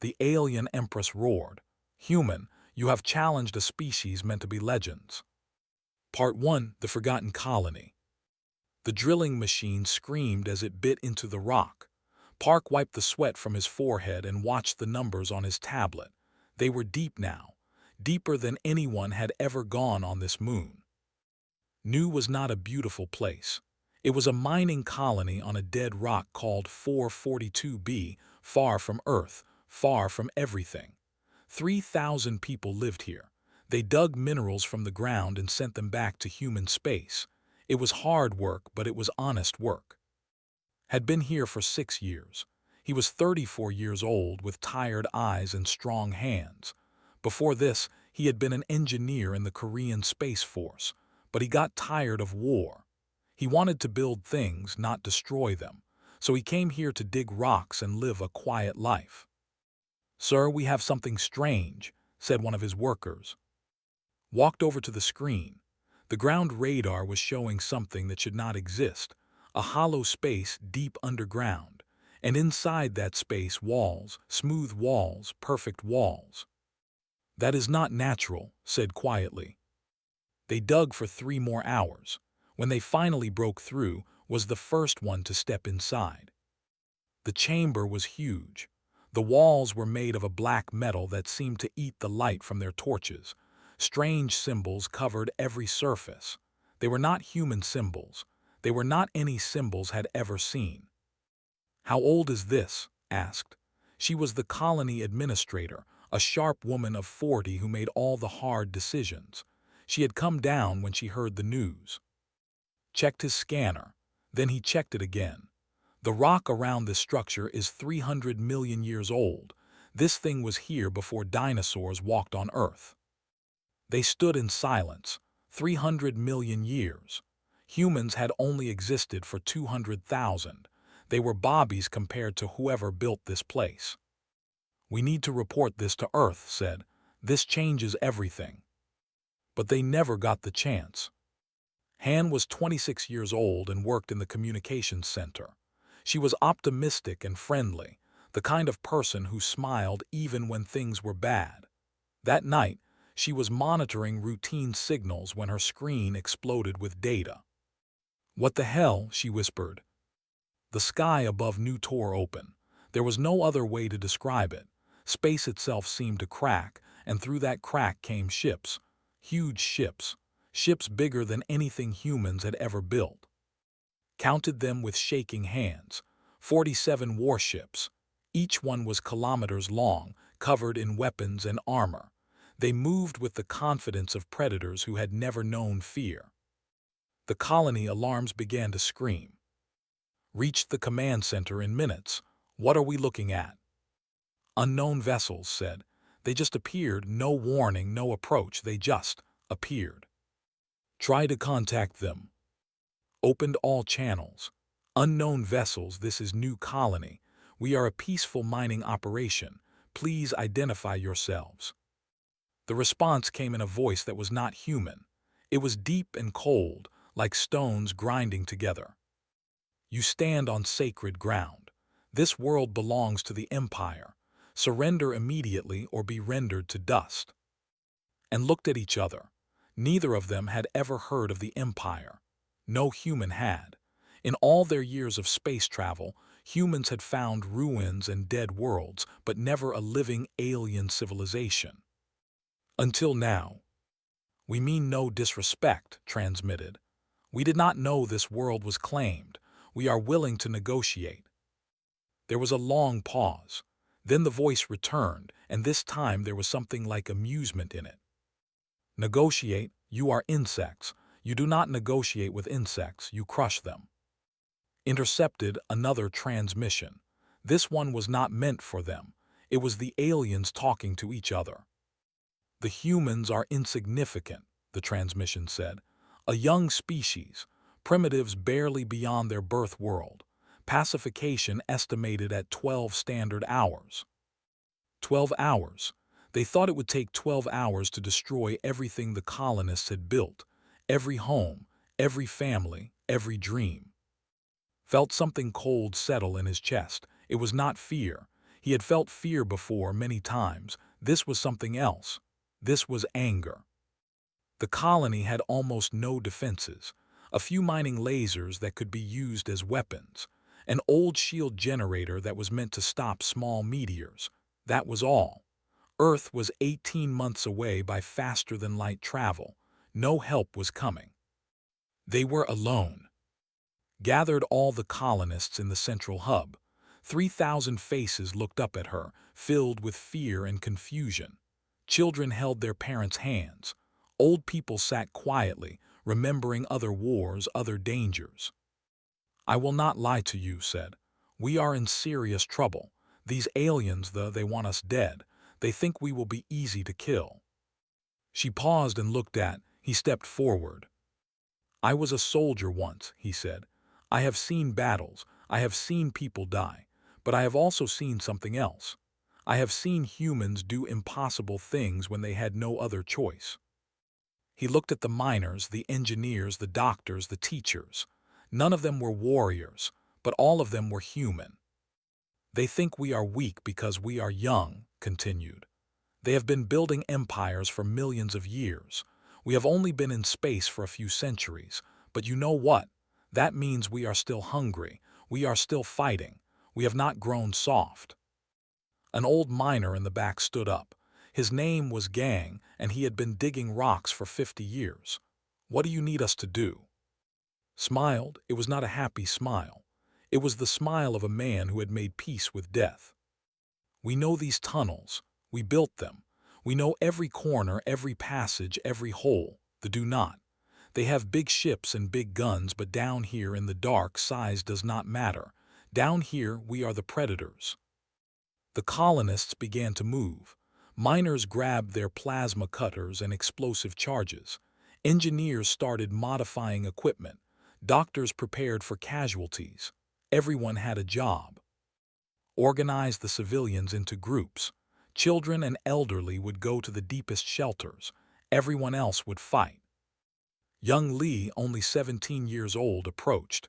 The alien Empress roared. "Human, you have challenged a species meant to be legends." Part 1. The Forgotten Colony. The drilling machine screamed as it bit into the rock. Park wiped the sweat from his forehead and watched the numbers on his tablet. They were deep now, deeper than anyone had ever gone on this moon. New was not a beautiful place. It was a mining colony on a dead rock called 442b, far from Earth, far from everything. 3,000 people lived here. They dug minerals from the ground and sent them back to human space. It was hard work, but it was honest work. Had been here for 6 years. He was 34 years old with tired eyes and strong hands. Before this, he had been an engineer in the Korean Space Force, but he got tired of war. He wanted to build things, not destroy them, so he came here to dig rocks and live a quiet life. "Sir, we have something strange," said one of his workers. Walked over to the screen. The ground radar was showing something that should not exist, a hollow space deep underground, and inside that space walls, smooth walls, perfect walls. "That is not natural," said quietly. They dug for 3 more hours. When they finally broke through, was the first one to step inside. The chamber was huge. The walls were made of a black metal that seemed to eat the light from their torches. Strange symbols covered every surface. They were not human symbols. They were not any symbols had ever seen. "How old is this?" asked. She was the colony administrator, a sharp woman of 40 who made all the hard decisions. She had come down when she heard the news. Checked his scanner. Then he checked it again. "The rock around this structure is 300 million years old. This thing was here before dinosaurs walked on Earth." They stood in silence. 300 million years. Humans had only existed for 200,000. They were bobbies compared to whoever built this place. "We need to report this to Earth," said. "This changes everything." But they never got the chance. Han was 26 years old and worked in the communications center. She was optimistic and friendly, the kind of person who smiled even when things were bad. That night, she was monitoring routine signals when her screen exploded with data. "What the hell?" she whispered. The sky above New tore open. There was no other way to describe it. Space itself seemed to crack, and through that crack came ships. Huge ships. Ships bigger than anything humans had ever built. Counted them with shaking hands. 47 warships. Each one was kilometers long, covered in weapons and armor. They moved with the confidence of predators who had never known fear. The colony alarms began to scream. Reached the command center in minutes. "What are we looking at?" "Unknown vessels," said. "They just appeared, no warning, no approach, they just appeared." "Try to contact them." Opened all channels. "Unknown vessels, this is new colony. We are a peaceful mining operation. Please identify yourselves." The response came in a voice that was not human. It was deep and cold, like stones grinding together. "You stand on sacred ground. This world belongs to the Empire. Surrender immediately or be rendered to dust." And looked at each other. Neither of them had ever heard of the Empire. No human had. In all their years of space travel, humans had found ruins and dead worlds, but never a living alien civilization. Until now. "We mean no disrespect," transmitted. "We did not know this world was claimed. We are willing to negotiate." There was a long pause. Then the voice returned, and this time there was something like amusement in it. "Negotiate? You are insects. You do not negotiate with insects, you crush them." Intercepted another transmission. This one was not meant for them. It was the aliens talking to each other. "The humans are insignificant," the transmission said. "A young species, primitives barely beyond their birth world. Pacification estimated at 12 standard hours." 12 hours. They thought it would take 12 hours to destroy everything the colonists had built, every home, every family, every dream. Felt something cold settle in his chest. It was not fear. He had felt fear before many times. This was something else. This was anger. The colony had almost no defenses. A few mining lasers that could be used as weapons. An old shield generator that was meant to stop small meteors. That was all. Earth was 18 months away by faster-than-light travel. No help was coming. They were alone. Gathered all the colonists in the central hub. 3,000 faces looked up at her, filled with fear and confusion. Children held their parents' hands. Old people sat quietly, remembering other wars, other dangers. "I will not lie to you," said. "We are in serious trouble. These aliens, they want us dead. They think we will be easy to kill." She paused and looked he stepped forward. "I was a soldier once," he said. "I have seen battles. I have seen people die. But I have also seen something else. I have seen humans do impossible things when they had no other choice." He looked at the miners, the engineers, the doctors, the teachers. None of them were warriors, but all of them were human. "They think we are weak because we are young," continued. "They have been building empires for millions of years. We have only been in space for a few centuries. But you know what? That means we are still hungry. We are still fighting. We have not grown soft." An old miner in the back stood up. His name was Gang, and he had been digging rocks for 50 years. "What do you need us to do?" Smiled. It was not a happy smile. It was the smile of a man who had made peace with death. "We know these tunnels. We built them. We know every corner, every passage, every hole. The do not. They have big ships and big guns, but down here in the dark, size does not matter. Down here we are the predators." The colonists began to move. Miners grabbed their plasma cutters and explosive charges. Engineers started modifying equipment. Doctors prepared for casualties. Everyone had a job. Organize the civilians into groups. Children and elderly would go to the deepest shelters. Everyone else would fight. Young Lee, only 17 years old, approached.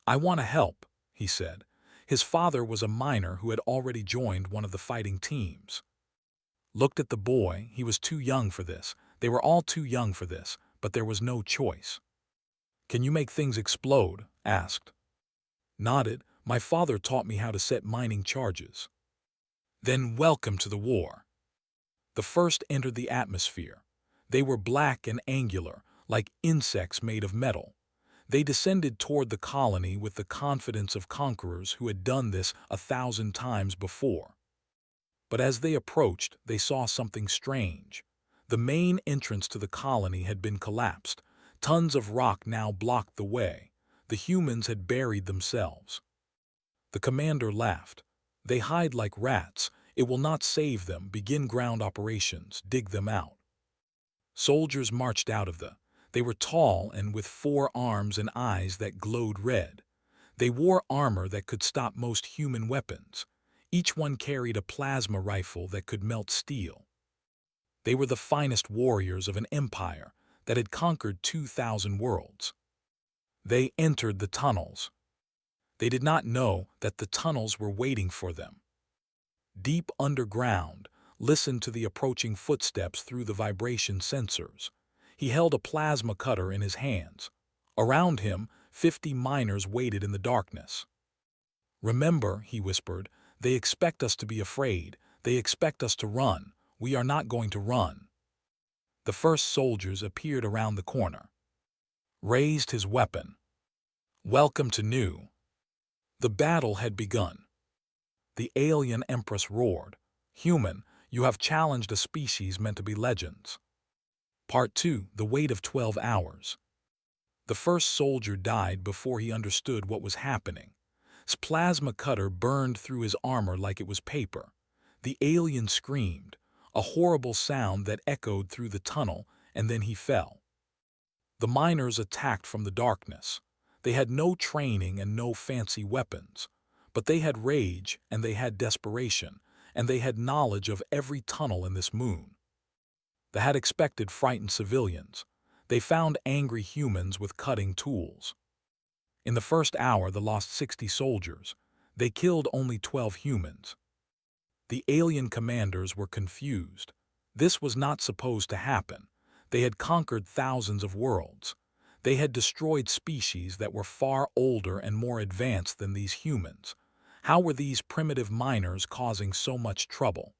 "I want to help," he said. His father was a miner who had already joined one of the fighting teams. Looked at the boy. He was too young for this. They were all too young for this, but there was no choice. "Can you make things explode?" asked. Nodded. "My father taught me how to set mining charges." "Then welcome to the war." The first entered the atmosphere. They were black and angular, like insects made of metal. They descended toward the colony with the confidence of conquerors who had done this 1,000 times before. But as they approached, they saw something strange. The main entrance to the colony had been collapsed. Tons of rock now blocked the way. The humans had buried themselves. The commander laughed. "They hide like rats. It will not save them. Begin ground operations. Dig them out." Soldiers marched out of They were tall and with 4 arms and eyes that glowed red. They wore armor that could stop most human weapons. Each one carried a plasma rifle that could melt steel. They were the finest warriors of an empire that had conquered 2,000 worlds. They entered the tunnels. They did not know that the tunnels were waiting for them. Deep underground, listened to the approaching footsteps through the vibration sensors. He held a plasma cutter in his hands. Around him, 50 miners waited in the darkness. "Remember," he whispered, "they expect us to be afraid. They expect us to run. We are not going to run." The first soldiers appeared around the corner. Raised his weapon. "Welcome to New." The battle had begun. The alien Empress roared. "Human, you have challenged a species meant to be legends." Part 2, The Wait of 12 Hours. The first soldier died before he understood what was happening. His plasma cutter burned through his armor like it was paper. The alien screamed, a horrible sound that echoed through the tunnel, and then he fell. The miners attacked from the darkness. They had no training and no fancy weapons, but they had rage and they had desperation, and they had knowledge of every tunnel in this moon. They had expected frightened civilians. They found angry humans with cutting tools. In the first hour, they lost 60 soldiers. They killed only 12 humans. The alien commanders were confused. This was not supposed to happen. They had conquered thousands of worlds. They had destroyed species that were far older and more advanced than these humans. How were these primitive miners causing so much trouble?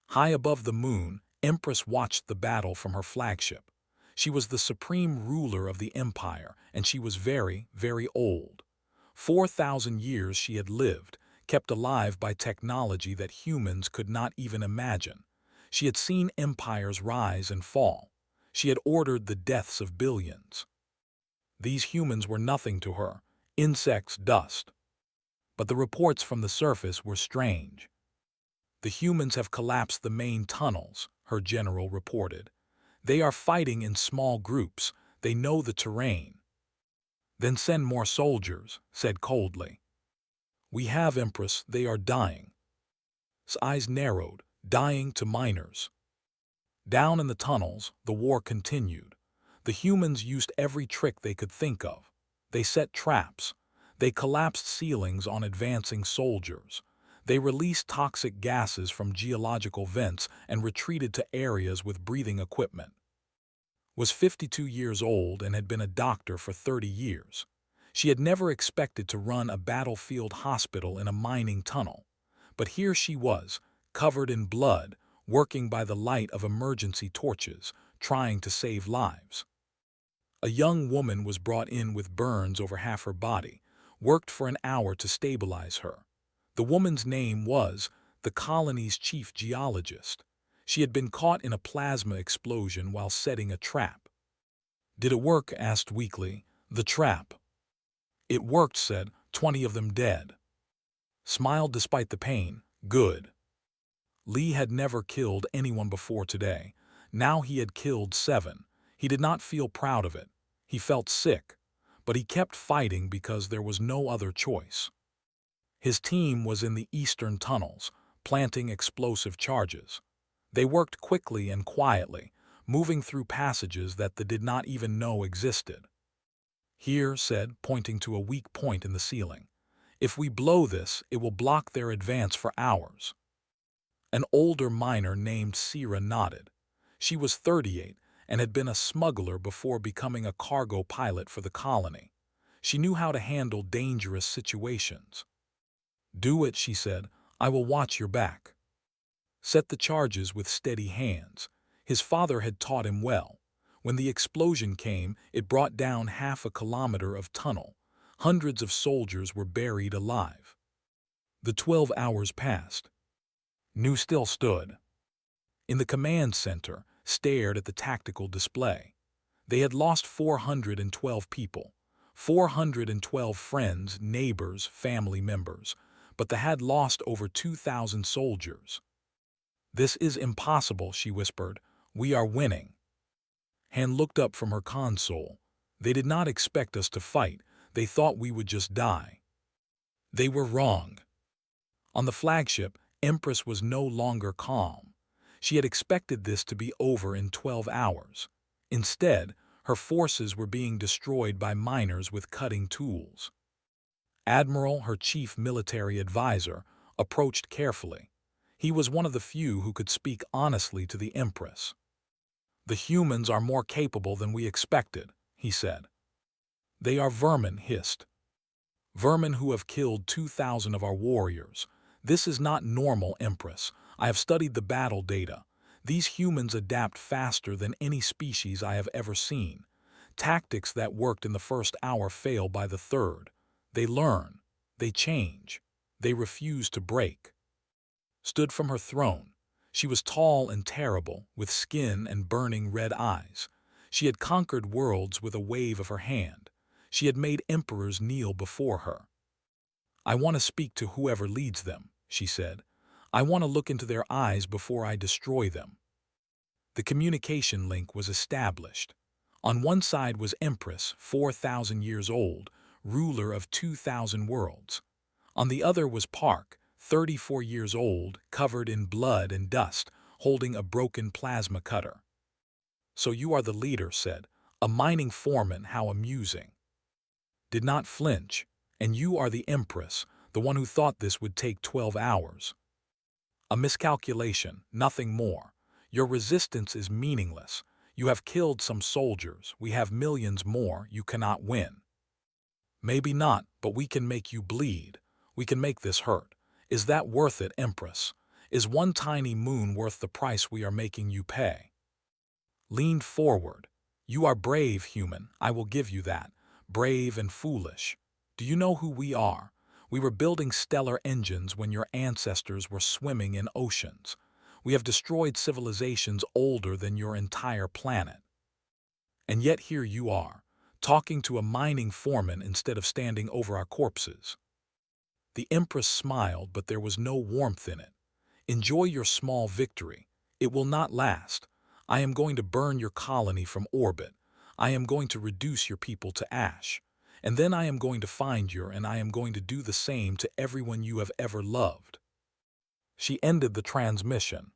High above the moon, Empress watched the battle from her flagship. She was the supreme ruler of the empire, and she was very, very old. 4,000 years she had lived, kept alive by technology that humans could not even imagine. She had seen empires rise and fall. She had ordered the deaths of billions. These humans were nothing to her, insects, dust. But the reports from the surface were strange. The humans have collapsed the main tunnels, her general reported. They are fighting in small groups. They know the terrain. Then send more soldiers, said coldly. We have, Empress, they are dying. His eyes narrowed, dying to miners. Down in the tunnels, the war continued. The humans used every trick they could think of. They set traps. They collapsed ceilings on advancing soldiers. They released toxic gases from geological vents and retreated to areas with breathing equipment. Was 52 years old and had been a doctor for 30 years. She had never expected to run a battlefield hospital in a mining tunnel. But here she was, covered in blood, working by the light of emergency torches, trying to save lives. A young woman was brought in with burns over half her body, worked for an hour to stabilize her. The woman's name was the colony's chief geologist. She had been caught in a plasma explosion while setting a trap. Did it work? Asked weakly. The trap. It worked, said, 20 of them dead. Smiled despite the pain. Good. Lee had never killed anyone before today. Now he had killed 7. He did not feel proud of it. He felt sick. But he kept fighting because there was no other choice. His team was in the eastern tunnels, planting explosive charges. They worked quickly and quietly, moving through passages that they did not even know existed. Here, said, pointing to a weak point in the ceiling. If we blow this, it will block their advance for hours. An older miner named Sira nodded. She was 38 and had been a smuggler before becoming a cargo pilot for the colony. She knew how to handle dangerous situations. Do it, she said. I will watch your back. Set the charges with steady hands. His father had taught him well. When the explosion came, it brought down half a kilometer of tunnel. Hundreds of soldiers were buried alive. The 12 hours passed. New still stood. In the command center, stared at the tactical display. They had lost 412 people. 412 friends, neighbors, family members. But they had lost over 2,000 soldiers. This is impossible, she whispered. We are winning. Han looked up from her console. They did not expect us to fight. They thought we would just die. They were wrong. On the flagship, Empress was no longer calm. She had expected this to be over in 12 hours. Instead, her forces were being destroyed by miners with cutting tools. Admiral, her chief military advisor, approached carefully. He was one of the few who could speak honestly to the Empress. The humans are more capable than we expected, he said. They are vermin, hissed. Vermin who have killed 2,000 of our warriors. This is not normal, Empress. I have studied the battle data. These humans adapt faster than any species I have ever seen. Tactics that worked in the first hour fail by the third. They learn. They change. They refuse to break. Stood from her throne. She was tall and terrible, with skin and burning red eyes. She had conquered worlds with a wave of her hand. She had made emperors kneel before her. I want to speak to whoever leads them, she said. I want to look into their eyes before I destroy them. The communication link was established. On one side was Empress, 4,000 years old, ruler of 2,000 worlds. On the other was Park, 34 years old, covered in blood and dust, holding a broken plasma cutter. So you are the leader, said. A mining foreman, how amusing. Did not flinch. And you are the Empress, the one who thought this would take 12 hours. A miscalculation, nothing more. Your resistance is meaningless. You have killed some soldiers. We have millions more. You cannot win. Maybe not, but we can make you bleed. We can make this hurt. Is that worth it, Empress? Is one tiny moon worth the price we are making you pay? Leaned forward. You are brave, human. I will give you that. Brave and foolish. Do you know who we are? We were building stellar engines when your ancestors were swimming in oceans. We have destroyed civilizations older than your entire planet. And yet here you are, talking to a mining foreman instead of standing over our corpses. The Empress smiled, but there was no warmth in it. Enjoy your small victory. It will not last. I am going to burn your colony from orbit. I am going to reduce your people to ash. And then I am going to find you, and I am going to do the same to everyone you have ever loved. She ended the transmission.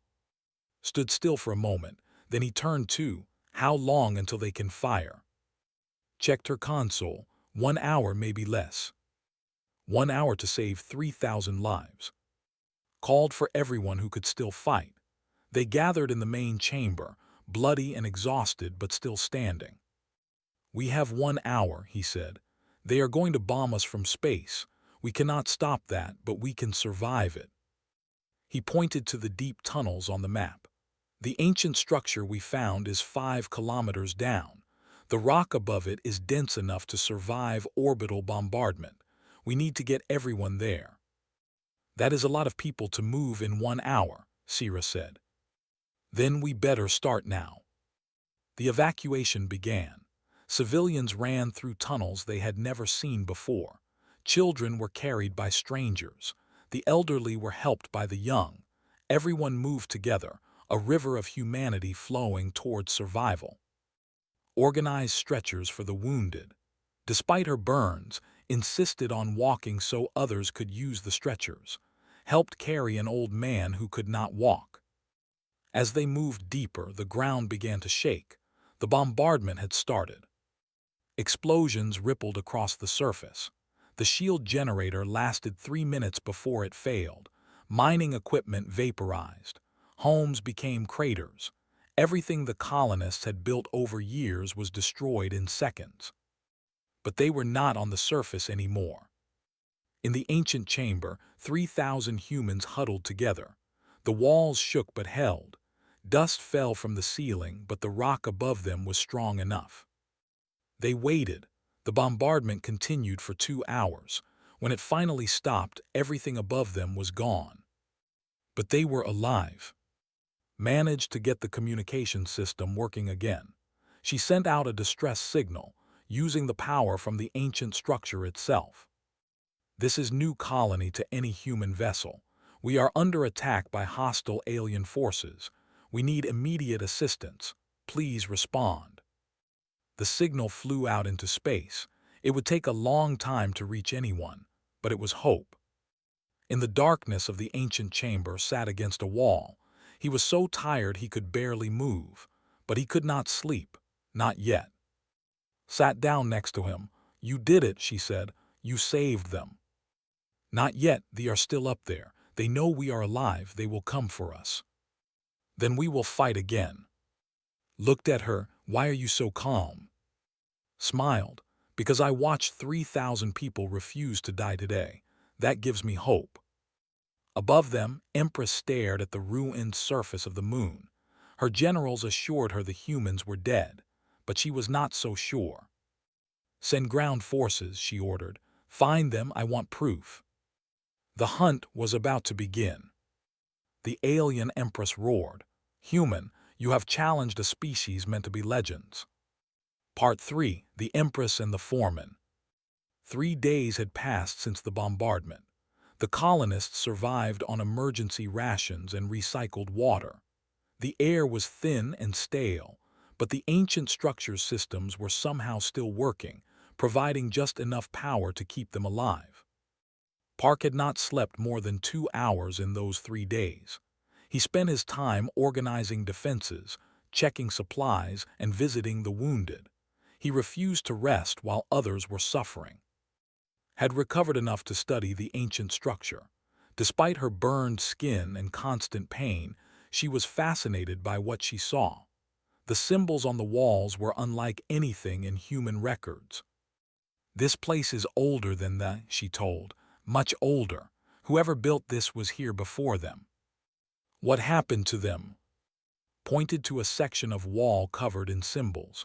Stood still for a moment. Then he turned to, how long until they can fire? Checked her console. 1 hour, maybe less. 1 hour to save 3,000 lives. Called for everyone who could still fight. They gathered in the main chamber, bloody and exhausted but still standing. We have 1 hour, he said. They are going to bomb us from space. We cannot stop that, but we can survive it. He pointed to the deep tunnels on the map. The ancient structure we found is 5 kilometers down. The rock above it is dense enough to survive orbital bombardment. We need to get everyone there. That is a lot of people to move in 1 hour, Sira said. Then we better start now. The evacuation began. Civilians ran through tunnels they had never seen before. Children were carried by strangers. The elderly were helped by the young. Everyone moved together, a river of humanity flowing towards survival. Organized stretchers for the wounded. Despite her burns, insisted on walking so others could use the stretchers. Helped carry an old man who could not walk. As they moved deeper, the ground began to shake. The bombardment had started. Explosions rippled across the surface. The shield generator lasted 3 minutes before it failed. Mining equipment vaporized. Homes became craters. Everything the colonists had built over years was destroyed in seconds. But they were not on the surface anymore. In the ancient chamber, 3,000 humans huddled together. The walls shook but held. Dust fell from the ceiling, but the rock above them was strong enough. They waited. The bombardment continued for 2 hours. When it finally stopped, everything above them was gone. But they were alive. Managed to get the communication system working again. She sent out a distress signal, using the power from the ancient structure itself. This is new colony to any human vessel. We are under attack by hostile alien forces. We need immediate assistance. Please respond. The signal flew out into space. It would take a long time to reach anyone, but it was hope. In the darkness of the ancient chamber sat against a wall. He was so tired he could barely move, but he could not sleep, not yet. Sat down next to him. You did it, she said. You saved them. Not yet, they are still up there. They know we are alive, they will come for us. Then we will fight again. Looked at her, why are you so calm? Smiled, because I watched 3,000 people refuse to die today. That gives me hope. Above them, Empress stared at the ruined surface of the moon. Her generals assured her the humans were dead, but she was not so sure. Send ground forces, she ordered. Find them, I want proof. The hunt was about to begin. The alien Empress roared. Human, you have challenged a species meant to be legends. Part 3. The Empress and the Foreman. 3 days had passed since the bombardment. The colonists survived on emergency rations and recycled water. The air was thin and stale, but the ancient structure systems were somehow still working, providing just enough power to keep them alive. Park had not slept more than 2 hours in those 3 days. He spent his time organizing defenses, checking supplies, and visiting the wounded. He refused to rest while others were suffering. Had recovered enough to study the ancient structure. Despite her burned skin and constant pain, she was fascinated by what she saw. The symbols on the walls were unlike anything in human records. "This place is older than that," she told. "Much older. Whoever built this was here before them." "What happened to them?" Pointed to a section of wall covered in symbols.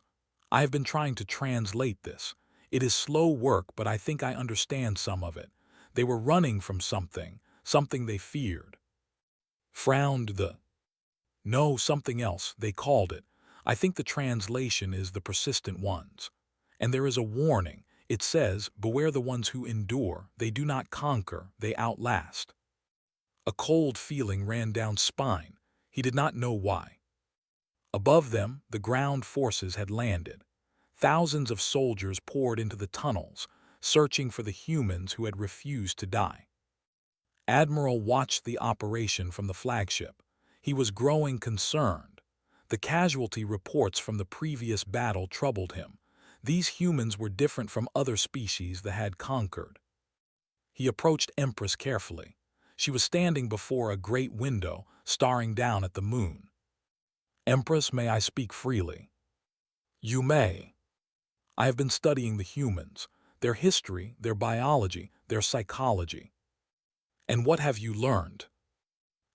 "I have been trying to translate this. It is slow work, but I think I understand some of it. They were running from something, something they feared." Frowned the. "No, something else, they called it. I think the translation is the persistent ones. And there is a warning. It says, 'Beware the ones who endure, they do not conquer, they outlast.'" A cold feeling ran down spine. He did not know why. Above them, the ground forces had landed. Thousands of soldiers poured into the tunnels, searching for the humans who had refused to die. Admiral watched the operation from the flagship. He was growing concerned. The casualty reports from the previous battle troubled him. These humans were different from other species that had conquered. He approached Empress carefully. She was standing before a great window, staring down at the moon. "Empress, may I speak freely?" "You may." "I have been studying the humans, their history, their biology, their psychology." "And what have you learned?"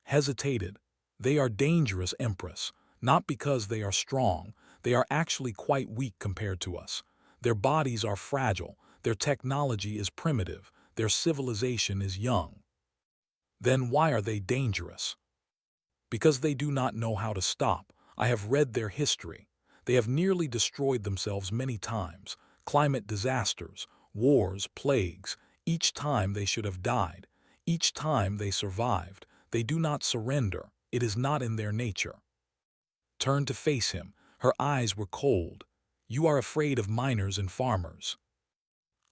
Hesitated. "They are dangerous, Empress, not because they are strong. They are actually quite weak compared to us. Their bodies are fragile, their technology is primitive, their civilization is young." "Then why are they dangerous?" "Because they do not know how to stop. I have read their history. They have nearly destroyed themselves many times. Climate disasters, wars, plagues. Each time they should have died. Each time they survived. They do not surrender. It is not in their nature." Turned to face him. Her eyes were cold. "You are afraid of miners and farmers."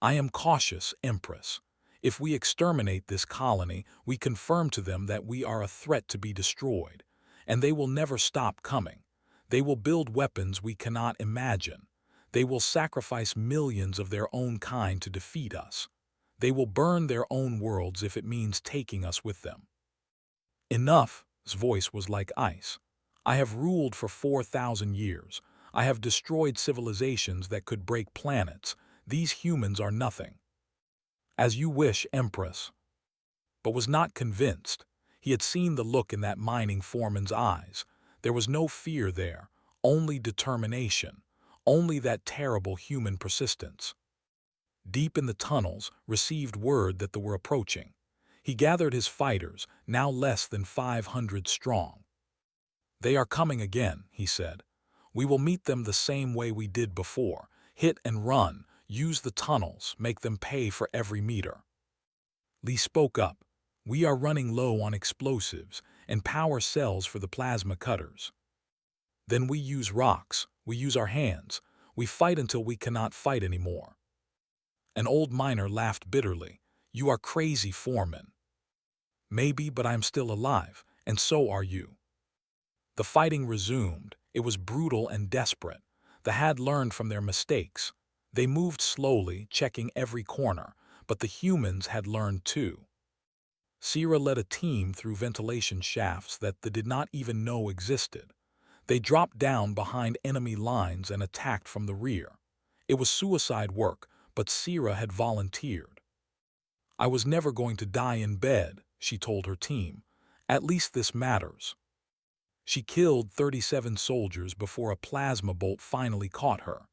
"I am cautious, Empress. If we exterminate this colony, we confirm to them that we are a threat to be destroyed. And they will never stop coming. They will build weapons we cannot imagine. They will sacrifice millions of their own kind to defeat us. They will burn their own worlds if it means taking us with them." "Enough!" His voice was like ice. "I have ruled for 4,000 years. I have destroyed civilizations that could break planets. These humans are nothing." "As you wish, Empress." But was not convinced. He had seen the look in that mining foreman's eyes. There was no fear there, only determination, only that terrible human persistence. Deep in the tunnels, received word that they were approaching. He gathered his fighters, now less than 500 strong. "They are coming again," he said. "We will meet them the same way we did before. Hit and run, use the tunnels, make them pay for every meter." Lee spoke up. "We are running low on explosives and power cells for the plasma cutters. Then we use rocks, we use our hands, we fight until we cannot fight anymore." An old miner laughed bitterly. "You are crazy, foreman." "Maybe, but I am still alive, and so are you." The fighting resumed. It was brutal and desperate. They had learned from their mistakes. They moved slowly, checking every corner, but the humans had learned too. Sierra led a team through ventilation shafts that they did not even know existed. They dropped down behind enemy lines and attacked from the rear. It was suicide work, but Sierra had volunteered. "I was never going to die in bed," she told her team. "At least this matters." She killed 37 soldiers before a plasma bolt finally caught her.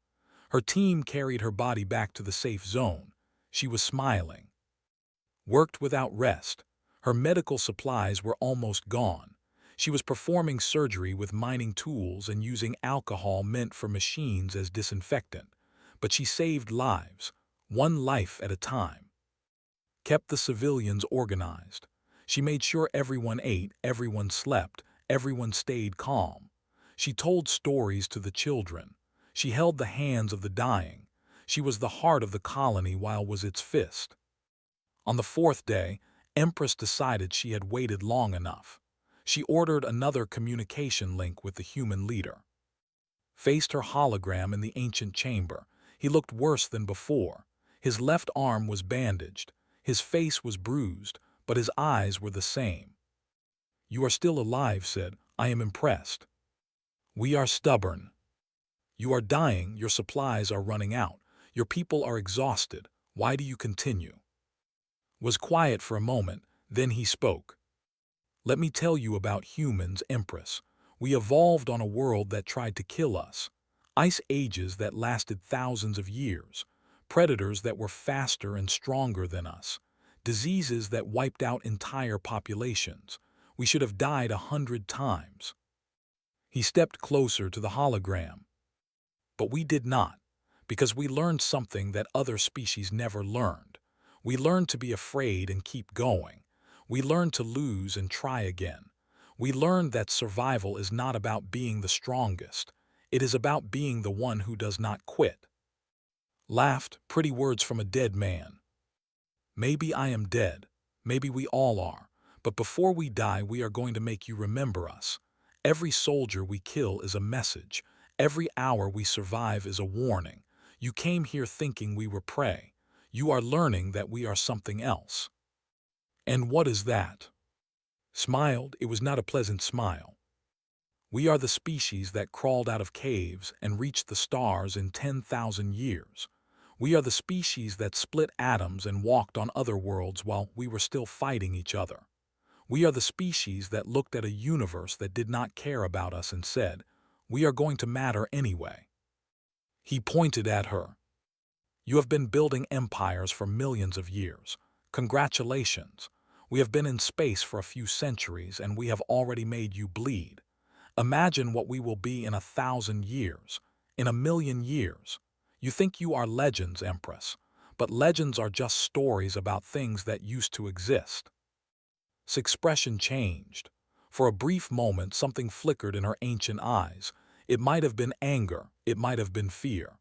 Her team carried her body back to the safe zone. She was smiling. Worked without rest. Her medical supplies were almost gone. She was performing surgery with mining tools and using alcohol meant for machines as disinfectant. But she saved lives, one life at a time. Kept the civilians organized. She made sure everyone ate, everyone slept, everyone stayed calm. She told stories to the children. She held the hands of the dying. She was the heart of the colony while was its fist. On the fourth day, Empress decided she had waited long enough. She ordered another communication link with the human leader. Faced her hologram in the ancient chamber. He looked worse than before. His left arm was bandaged. His face was bruised, but his eyes were the same. "You are still alive," said. "I am impressed." "We are stubborn. You are dying, your supplies are running out, your people are exhausted. Why do you continue?" Was quiet for a moment, then he spoke. "Let me tell you about humans, Empress. We evolved on a world that tried to kill us. Ice ages that lasted thousands of years. Predators that were faster and stronger than us. Diseases that wiped out entire populations. We should have died 100 times." He stepped closer to the hologram. "But we did not, because we learned something that other species never learned. We learned to be afraid and keep going. We learned to lose and try again. We learned that survival is not about being the strongest. It is about being the one who does not quit." Laughed, pretty words from a dead man. "Maybe I am dead. Maybe we all are. But before we die, we are going to make you remember us. Every soldier we kill is a message. Every hour we survive is a warning. You came here thinking we were prey. You are learning that we are something else." "And what is that?" Smiled. It was not a pleasant smile. "We are the species that crawled out of caves and reached the stars in 10,000 years. We are the species that split atoms and walked on other worlds while we were still fighting each other. We are the species that looked at a universe that did not care about us and said, 'We are going to matter anyway.'" He pointed at her. "You have been building empires for millions of years. Congratulations. We have been in space for a few centuries and we have already made you bleed. Imagine what we will be in 1,000 years, in 1,000,000 years. You think you are legends, Empress, but legends are just stories about things that used to exist." His expression changed. For a brief moment, something flickered in her ancient eyes. It might have been anger, it might have been fear.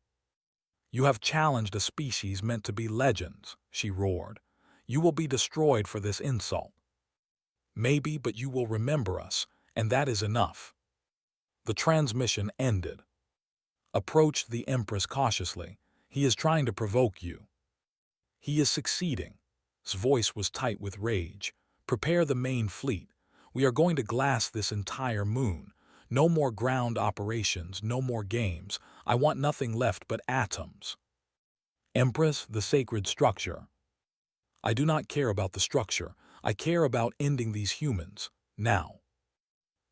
"You have challenged a species meant to be legends," she roared. "You will be destroyed for this insult." "Maybe, but you will remember us, and that is enough." The transmission ended. Approached the Empress cautiously. "He is trying to provoke you." "He is succeeding." His voice was tight with rage. "Prepare the main fleet. We are going to glass this entire moon. No more ground operations, no more games. I want nothing left but atoms." "Empress, the sacred structure." "I do not care about the structure. I care about ending these humans, now."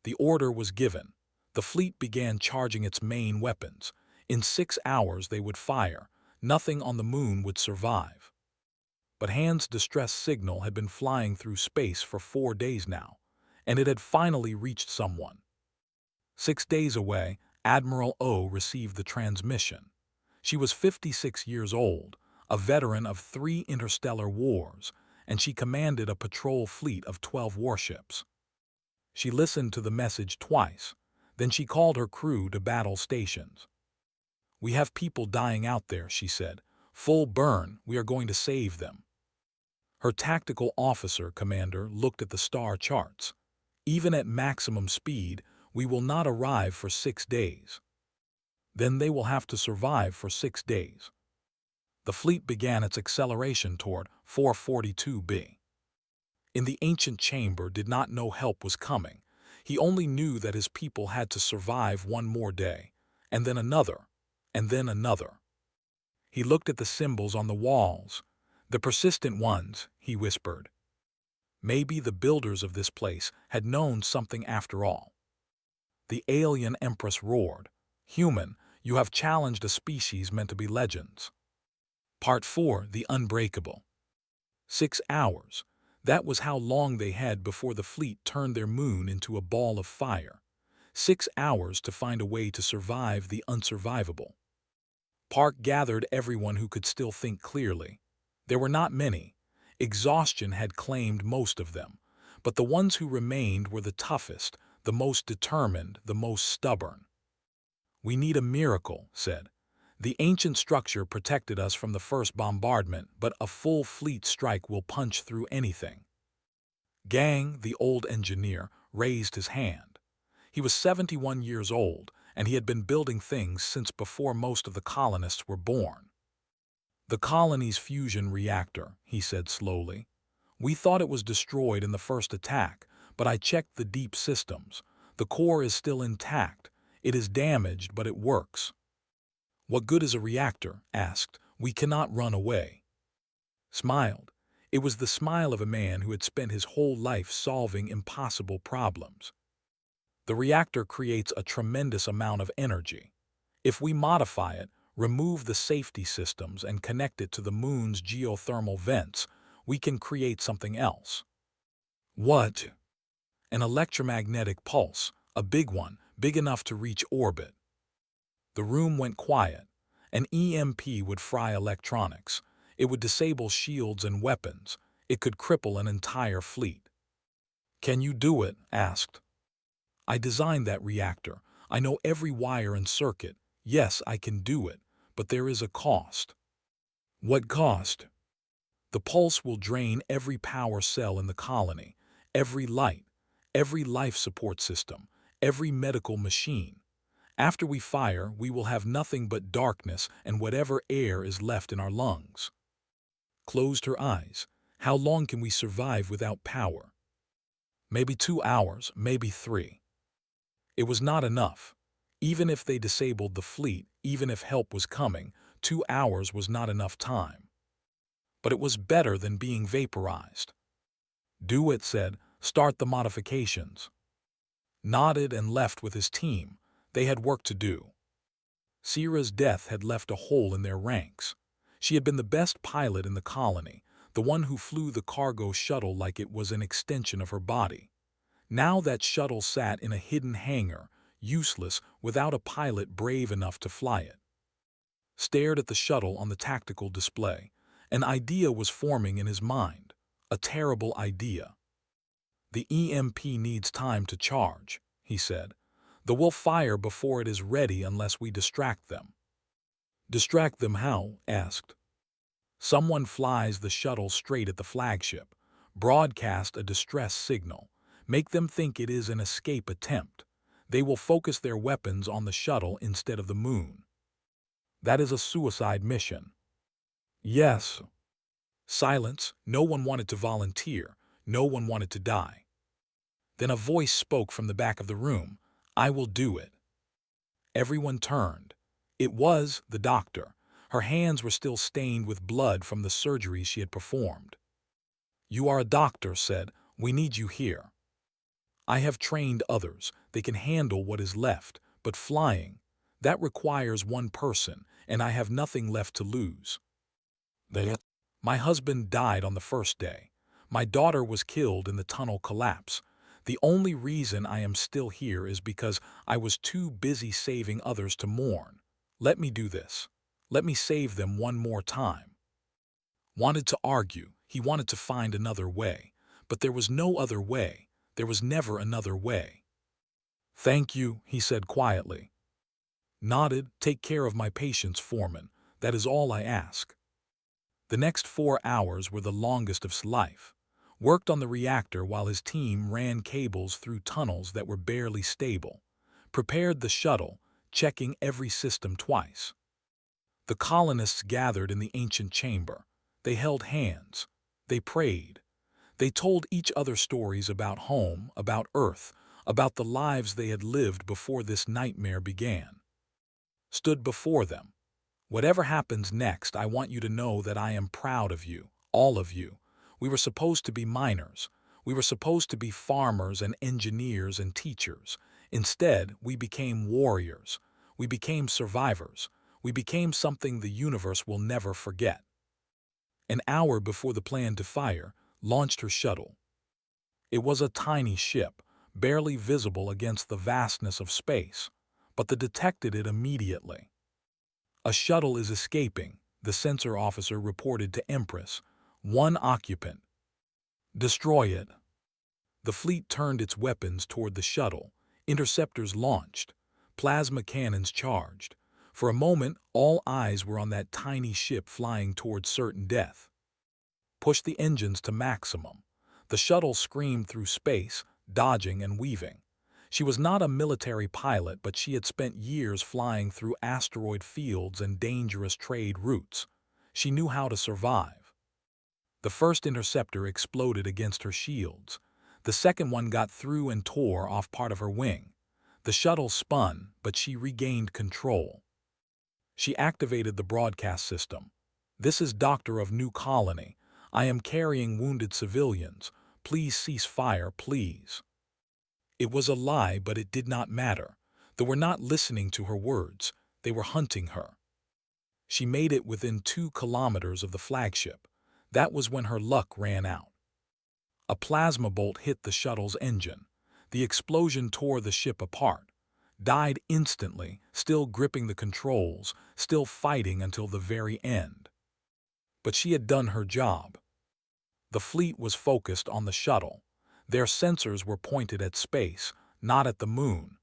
The order was given. The fleet began charging its main weapons. In 6 hours they would fire. Nothing on the moon would survive. But Han's distress signal had been flying through space for 4 days now, and it had finally reached someone. 6 days away, Admiral O received the transmission. She was 56 years old, a veteran of 3 interstellar wars, and she commanded a patrol fleet of 12 warships. She listened to the message twice, then she called her crew to battle stations. "We have people dying out there," she said. "Full burn, we are going to save them." Her tactical officer commander looked at the star charts. "Even at maximum speed, we will not arrive for 6 days." "Then they will have to survive for 6 days." The fleet began its acceleration toward 442b. In the ancient chamber did not know help was coming. He only knew that his people had to survive 1 more day, and then another, and then another. He looked at the symbols on the walls. "The persistent ones," he whispered. Maybe the builders of this place had known something after all. The alien Empress roared. "Human, you have challenged a species meant to be legends." Part 4, The Unbreakable. 6 hours. That was how long they had before the fleet turned their moon into a ball of fire. 6 hours to find a way to survive the unsurvivable. Park gathered everyone who could still think clearly. There were not many. Exhaustion had claimed most of them, but the ones who remained were the toughest, the most determined, the most stubborn. "We need a miracle," said. "The ancient structure protected us from the first bombardment, but a full fleet strike will punch through anything." Gang, the old engineer, raised his hand. He was 71 years old, and he had been building things since before most of the colonists were born. "The colony's fusion reactor," he said slowly. We thought it was destroyed in the first attack, but I checked the deep systems. The core is still intact. It is damaged, but it works. What good is a reactor? Asked. We cannot run away. Smiled. It was the smile of a man who had spent his whole life solving impossible problems. The reactor creates a tremendous amount of energy. If we modify it, remove the safety systems, and connect it to the moon's geothermal vents, we can create something else. What? An electromagnetic pulse, a big one, big enough to reach orbit. The room went quiet. An EMP would fry electronics. It would disable shields and weapons. It could cripple an entire fleet. Can you do it? Asked. I designed that reactor. I know every wire and circuit. Yes, I can do it, but there is a cost. What cost? The pulse will drain every power cell in the colony, every light, every life support system, every medical machine. After we fire, we will have nothing but darkness and whatever air is left in our lungs. Closed her eyes. How long can we survive without power? Maybe 2 hours, maybe 3. It was not enough. Even if they disabled the fleet, even if help was coming, 2 hours was not enough time. But it was better than being vaporized. Do it, said. Start the modifications. Nodded and left with his team. They had work to do. Sierra's death had left a hole in their ranks. She had been the best pilot in the colony, the one who flew the cargo shuttle like it was an extension of her body. Now that shuttle sat in a hidden hangar, useless, without a pilot brave enough to fly it. Stared at the shuttle on the tactical display. An idea was forming in his mind. A terrible idea. The EMP needs time to charge, he said. We'll fire before it is ready unless we distract them. Distract them how? Asked. Someone flies the shuttle straight at the flagship. Broadcast a distress signal. Make them think it is an escape attempt. They will focus their weapons on the shuttle instead of the moon. That is a suicide mission. Yes. Silence. No one wanted to volunteer. No one wanted to die. Then a voice spoke from the back of the room. I will do it. Everyone turned. It was the doctor. Her hands were still stained with blood from the surgeries she had performed. You are a doctor, said. We need you here. I have trained others. They can handle what is left. But flying, that requires one person, and I have nothing left to lose. My husband died on the first day. My daughter was killed in the tunnel collapse. The only reason I am still here is because I was too busy saving others to mourn. Let me do this. Let me save them one more time. Wanted to argue. He wanted to find another way. But there was no other way. There was never another way. Thank you, he said quietly. Nodded. Take care of my patients, foreman. That is all I ask. The next 4 hours were the longest of his life. Worked on the reactor while his team ran cables through tunnels that were barely stable. Prepared the shuttle, checking every system twice. The colonists gathered in the ancient chamber. They held hands. They prayed. They told each other stories about home, about Earth, about the lives they had lived before this nightmare began. Stood before them. Whatever happens next, I want you to know that I am proud of you, all of you. We were supposed to be miners. We were supposed to be farmers and engineers and teachers. Instead, we became warriors. We became survivors. We became something the universe will never forget. An hour before the plan to fire, launched her shuttle. It was a tiny ship, barely visible against the vastness of space, but they detected it immediately. A shuttle is escaping, the sensor officer reported to Empress. 1 occupant. Destroy it. The fleet turned its weapons toward the shuttle. Interceptors launched. Plasma cannons charged. For a moment, all eyes were on that tiny ship flying toward certain death. Push the engines to maximum. The shuttle screamed through space, dodging and weaving. She was not a military pilot, but she had spent years flying through asteroid fields and dangerous trade routes. She knew how to survive. The first interceptor exploded against her shields. The second one got through and tore off part of her wing. The shuttle spun, but she regained control. She activated the broadcast system. "This is Doctor of New Colony. I am carrying wounded civilians. Please cease fire, please." It was a lie, but it did not matter. They were not listening to her words. They were hunting her. She made it within 2 kilometers of the flagship. That was when her luck ran out. A plasma bolt hit the shuttle's engine. The explosion tore the ship apart. Died instantly, still gripping the controls, still fighting until the very end. But she had done her job. The fleet was focused on the shuttle. Their sensors were pointed at space, not at the moon.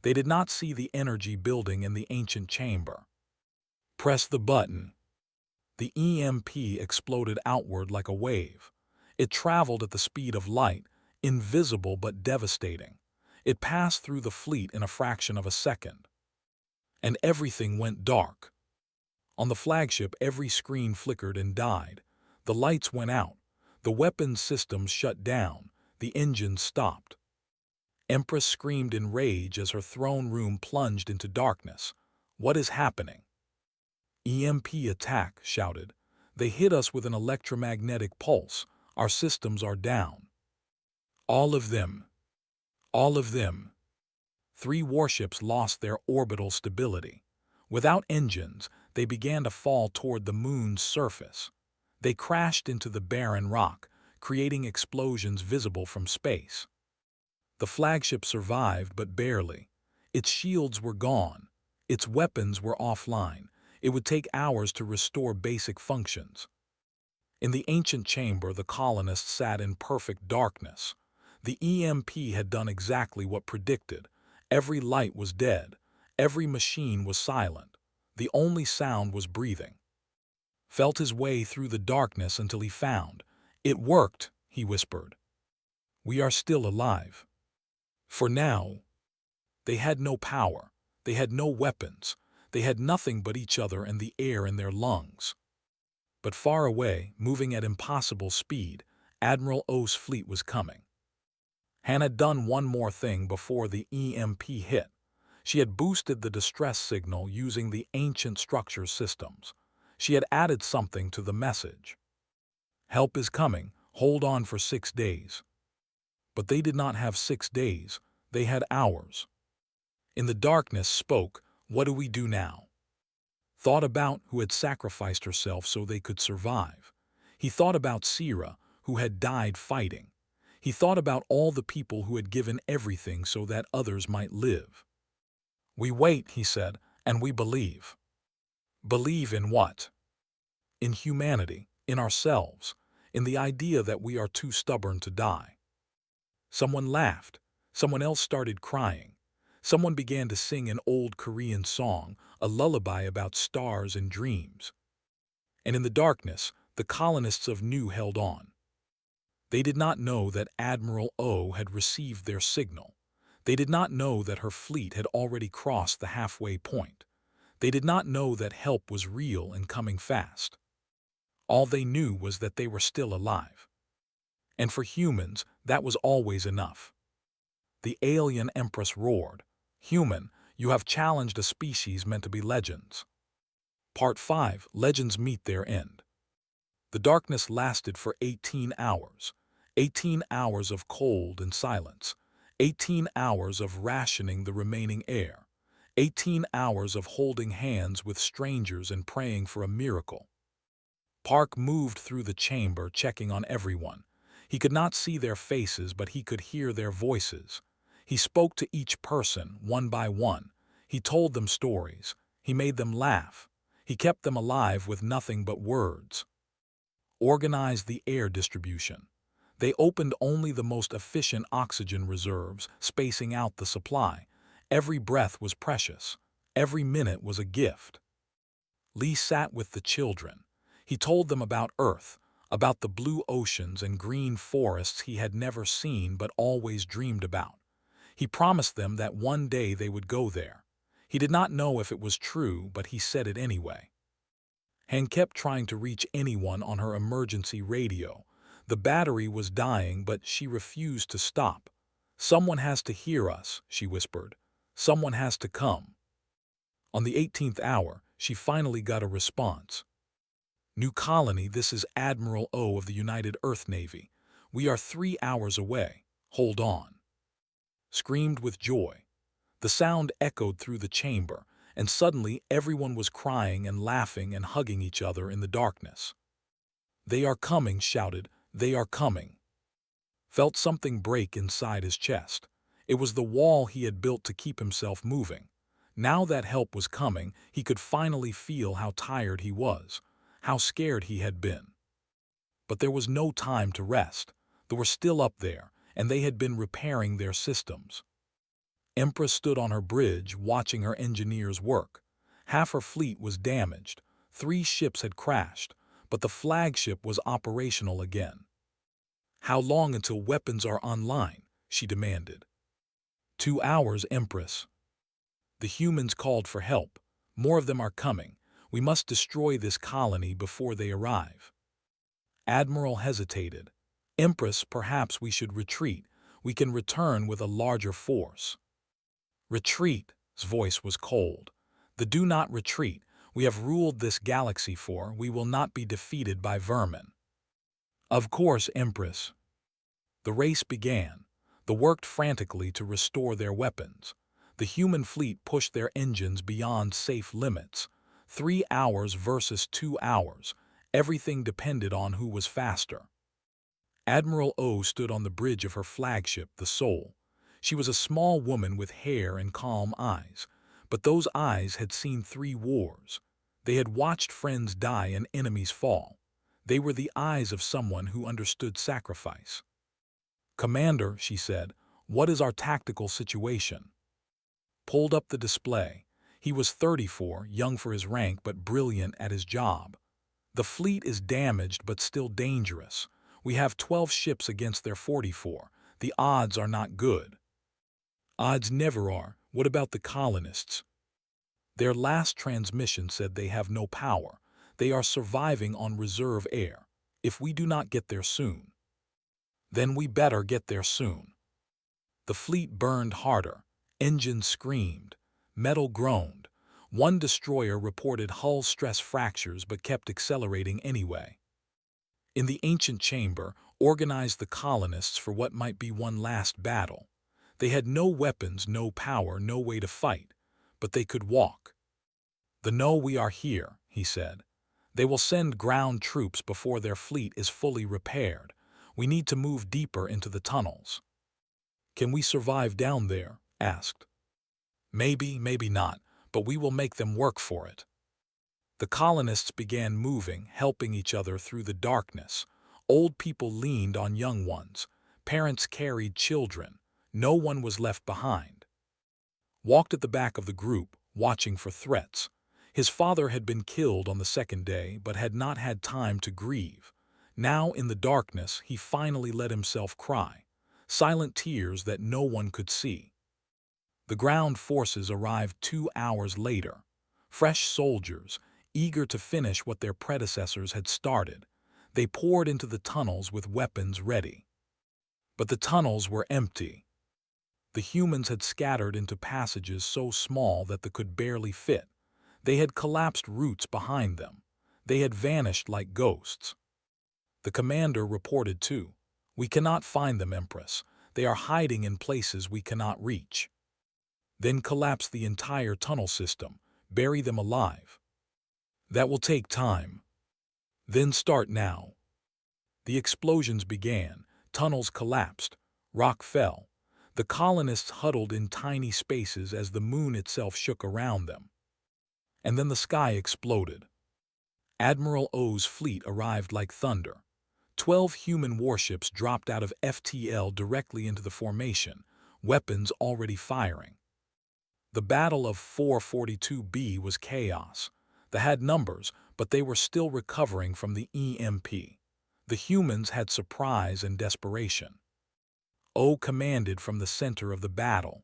They did not see the energy building in the ancient chamber. Press the button. The EMP exploded outward like a wave. It traveled at the speed of light, invisible but devastating. It passed through the fleet in a fraction of a second. And everything went dark. On the flagship, every screen flickered and died. The lights went out. The weapons systems shut down. The engines stopped. Empress screamed in rage as her throne room plunged into darkness. "What is happening?" "EMP attack," shouted. "They hit us with an electromagnetic pulse. Our systems are down." All of them. All of them. 3 warships lost their orbital stability. Without engines, they began to fall toward the moon's surface. They crashed into the barren rock, creating explosions visible from space. The flagship survived, but barely. Its shields were gone. Its weapons were offline. It would take hours to restore basic functions. In the ancient chamber, the colonists sat in perfect darkness. The EMP had done exactly what predicted. Every light was dead. Every machine was silent. The only sound was breathing. Felt his way through the darkness until he found. "It worked," he whispered. "We are still alive. For now." They had no power. They had no weapons. They had nothing but each other and the air in their lungs. But far away, moving at impossible speed, Admiral O's fleet was coming. Han had done one more thing before the EMP hit. She had boosted the distress signal using the ancient structure systems. She had added something to the message. "Help is coming. Hold on for 6 days." But they did not have 6 days. They had hours. In the darkness spoke, "What do we do now?" Thought about who had sacrificed herself so they could survive. He thought about Sira, who had died fighting. He thought about all the people who had given everything so that others might live. "We wait," he said, "and we believe." Believe in what? In humanity, in ourselves, in the idea that we are too stubborn to die. Someone laughed. Someone else started crying. Someone began to sing an old Korean song, a lullaby about stars and dreams. And in the darkness, the colonists of New held on. They did not know that Admiral O had received their signal. They did not know that her fleet had already crossed the halfway point. They did not know that help was real and coming fast. All they knew was that they were still alive. And for humans, that was always enough. The alien Empress roared, "Human, you have challenged a species meant to be legends." Part 5, Legends meet their end. The darkness lasted for 18 hours. 18 hours of cold and silence. 18 hours of rationing the remaining air. 18 hours of holding hands with strangers and praying for a miracle. Park moved through the chamber, checking on everyone. He could not see their faces, but he could hear their voices. He spoke to each person, one by one. He told them stories. He made them laugh. He kept them alive with nothing but words. Organized the air distribution. They opened only the most efficient oxygen reserves, spacing out the supply. Every breath was precious. Every minute was a gift. Lee sat with the children. He told them about Earth, about the blue oceans and green forests he had never seen but always dreamed about. He promised them that one day they would go there. He did not know if it was true, but he said it anyway. Han kept trying to reach anyone on her emergency radio. The battery was dying, but she refused to stop. "Someone has to hear us," she whispered. "Someone has to come." On the 18th hour, she finally got a response. "New colony, this is Admiral O of the United Earth Navy. We are 3 hours away. Hold on." Screamed with joy. The sound echoed through the chamber, and suddenly everyone was crying and laughing and hugging each other in the darkness. "They are coming," shouted. "They are coming." Felt something break inside his chest. It was the wall he had built to keep himself moving. Now that help was coming, he could finally feel how tired he was, how scared he had been. But there was no time to rest. They were still up there, and they had been repairing their systems. Empress stood on her bridge, watching her engineers work. Half her fleet was damaged. 3 ships had crashed, but the flagship was operational again. "How long until weapons are online?" she demanded. 2 hours, Empress." The humans called for help. "More of them are coming. We must destroy this colony before they arrive." Admiral hesitated. "Empress, perhaps we should retreat. We can return with a larger force." "Retreat?" His voice was cold. "Do not retreat. We have ruled this galaxy for. We will not be defeated by vermin." "Of course, Empress." The race began. They worked frantically to restore their weapons. The human fleet pushed their engines beyond safe limits. 3 hours versus 2 hours. Everything depended on who was faster. Admiral O stood on the bridge of her flagship, the Soul. She was a small woman with hair and calm eyes. But those eyes had seen 3 wars. They had watched friends die and enemies fall. They were the eyes of someone who understood sacrifice. "Commander," she said, "what is our tactical situation?" Pulled up the display. He was 34, young for his rank but brilliant at his job. "The fleet is damaged but still dangerous. We have 12 ships against their 44. The odds are not good." "Odds never are. What about the colonists?" "Their last transmission said they have no power. They are surviving on reserve air. If we do not get there soon." "Then we better get there soon." The fleet burned harder. Engines screamed. Metal groaned. One destroyer reported hull stress fractures but kept accelerating anyway. In the ancient chamber, organized the colonists for what might be one last battle. They had no weapons, no power, no way to fight, but they could walk. "No, we are here," he said. "They will send ground troops before their fleet is fully repaired. We need to move deeper into the tunnels." "Can we survive down there?" asked. "Maybe, maybe not, but we will make them work for it." The colonists began moving, helping each other through the darkness. Old people leaned on young ones. Parents carried children. No one was left behind. Walked at the back of the group, watching for threats. His father had been killed on the 2nd day, but had not had time to grieve. Now, in the darkness, he finally let himself cry. Silent tears that no one could see. The ground forces arrived 2 hours later. Fresh soldiers, eager to finish what their predecessors had started. They poured into the tunnels with weapons ready. But the tunnels were empty. The humans had scattered into passages so small that they could barely fit. They had collapsed roots behind them. They had vanished like ghosts. The commander reported too. "We cannot find them, Empress. They are hiding in places we cannot reach." "Then collapse the entire tunnel system. Bury them alive." "That will take time." "Then start now." The explosions began. Tunnels collapsed. Rock fell. The colonists huddled in tiny spaces as the moon itself shook around them. And then the sky exploded. Admiral O's fleet arrived like thunder. 12 human warships dropped out of FTL directly into the formation, weapons already firing. The Battle of 442B was chaos. They had numbers, but they were still recovering from the EMP. The humans had surprise and desperation. O commanded from the center of the battle.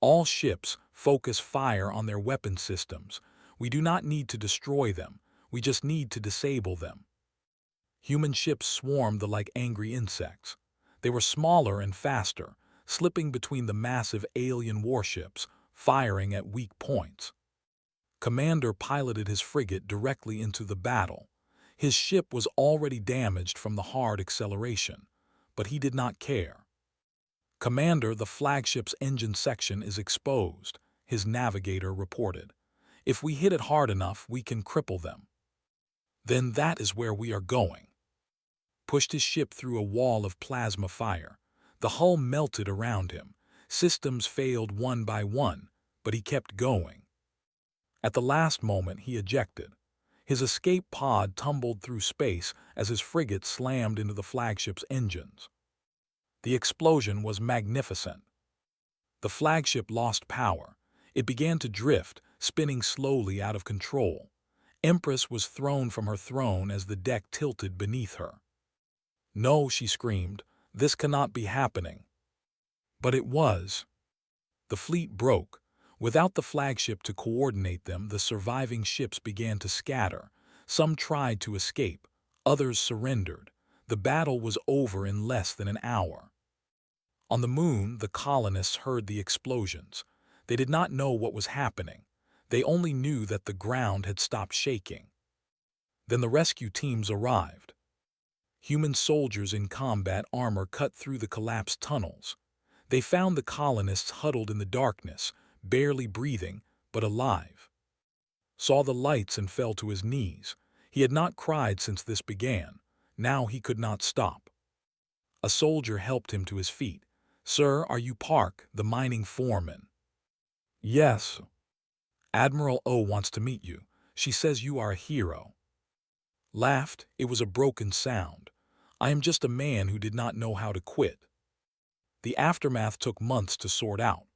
"All ships, focus fire on their weapon systems. We do not need to destroy them. We just need to disable them. Human ships swarmed like angry insects. They were smaller and faster, slipping between the massive alien warships, firing at weak points. Commander piloted his frigate directly into the battle. His ship was already damaged from the hard acceleration, but he did not care. Commander, the flagship's engine section is exposed, his navigator reported. If we hit it hard enough, we can cripple them. Then that is where we are going. Pushed his ship through a wall of plasma fire. The hull melted around him. Systems failed one by one, but he kept going. At the last moment, he ejected. His escape pod tumbled through space as his frigate slammed into the flagship's engines. The explosion was magnificent. The flagship lost power. It began to drift, spinning slowly out of control. Empress was thrown from her throne as the deck tilted beneath her. "No," she screamed, "this cannot be happening." But it was. The fleet broke. Without the flagship to coordinate them, the surviving ships began to scatter. Some tried to escape. Others surrendered. The battle was over in less than an hour. On the moon, the colonists heard the explosions. They did not know what was happening. They only knew that the ground had stopped shaking. Then the rescue teams arrived. Human soldiers in combat armor cut through the collapsed tunnels. They found the colonists huddled in the darkness, barely breathing, but alive. Saw the lights and fell to his knees. He had not cried since this began. Now he could not stop. A soldier helped him to his feet. "Sir, are you Park, the mining foreman?" "Yes." "Admiral O wants to meet you. She says you are a hero." Laughed. It was a broken sound. "I am just a man who did not know how to quit." The aftermath took months to sort out.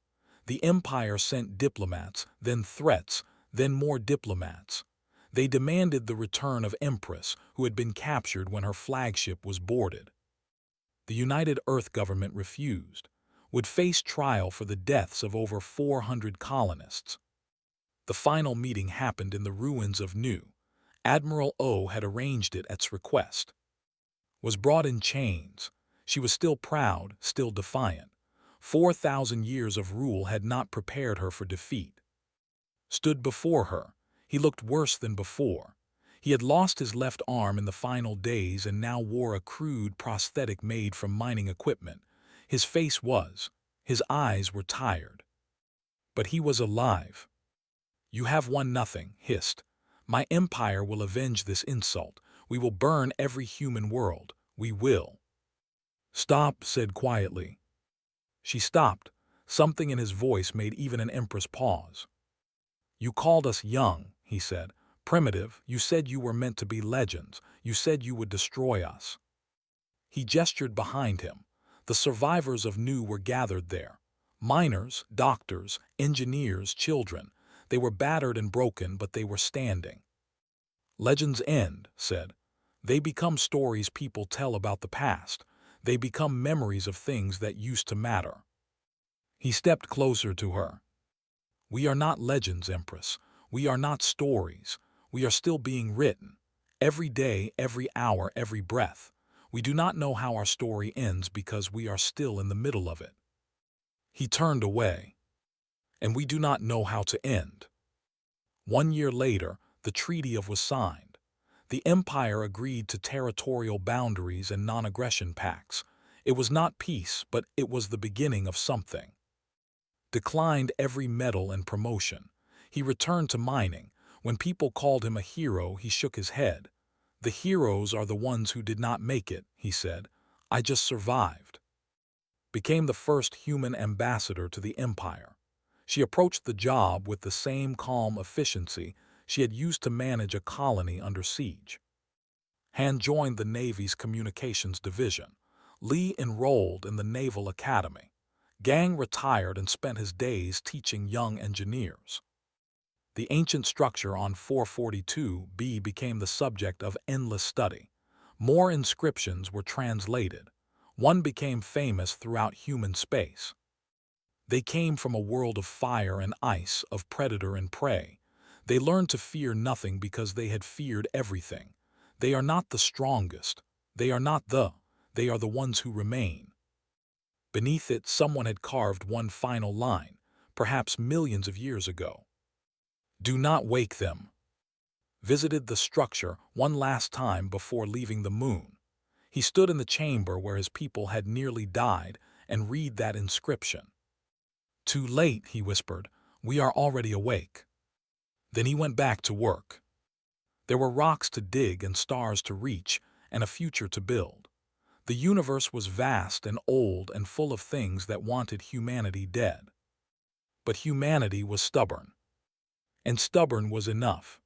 The Empire sent diplomats, then threats, then more diplomats. They demanded the return of Empress, who had been captured when her flagship was boarded. The United Earth government refused, would face trial for the deaths of over 400 colonists. The final meeting happened in the ruins of New. Admiral O had arranged it at its request. Was brought in chains. She was still proud, still defiant. 4,000 years of rule had not prepared her for defeat. Stood before her. He looked worse than before. He had lost his left arm in the final days and now wore a crude prosthetic made from mining equipment. His face was. His eyes were tired. But he was alive. "You have won nothing," hissed. "My empire will avenge this insult. We will burn every human world. We will." "Stop," said quietly. She stopped. Something in his voice made even an empress pause. "You called us young," he said. "Primitive. You said you were meant to be legends. You said you would destroy us." He gestured behind him. The survivors of New were gathered there. Miners, doctors, engineers, children. They were battered and broken, but they were standing. "Legends end," said. "They become stories people tell about the past. They become memories of things that used to matter." He stepped closer to her. "We are not legends, Empress. We are not stories. We are still being written. Every day, every hour, every breath. We do not know how our story ends because we are still in the middle of it." He turned away. "And we do not know how to end." 1 year later, the Treaty of was signed. The Empire agreed to territorial boundaries and non-aggression pacts. It was not peace, but it was the beginning of something. Declined every medal and promotion. He returned to mining. When people called him a hero, he shook his head. "The heroes are the ones who did not make it," he said. "I just survived." Became the first human ambassador to the Empire. She approached the job with the same calm efficiency she had used to manage a colony under siege. Han joined the Navy's Communications Division. Lee enrolled in the Naval Academy. Gang retired and spent his days teaching young engineers. The ancient structure on 442B became the subject of endless study. More inscriptions were translated. One became famous throughout human space. They came from a world of fire and ice, of predator and prey. They learned to fear nothing because they had feared everything. They are not the strongest. They are not they are the ones who remain. Beneath it, someone had carved one final line, perhaps millions of years ago. Do not wake them. Visited the structure one last time before leaving the moon. He stood in the chamber where his people had nearly died and read that inscription. Too late, he whispered. We are already awake. Then he went back to work. There were rocks to dig and stars to reach and a future to build. The universe was vast and old and full of things that wanted humanity dead. But humanity was stubborn. And stubborn was enough.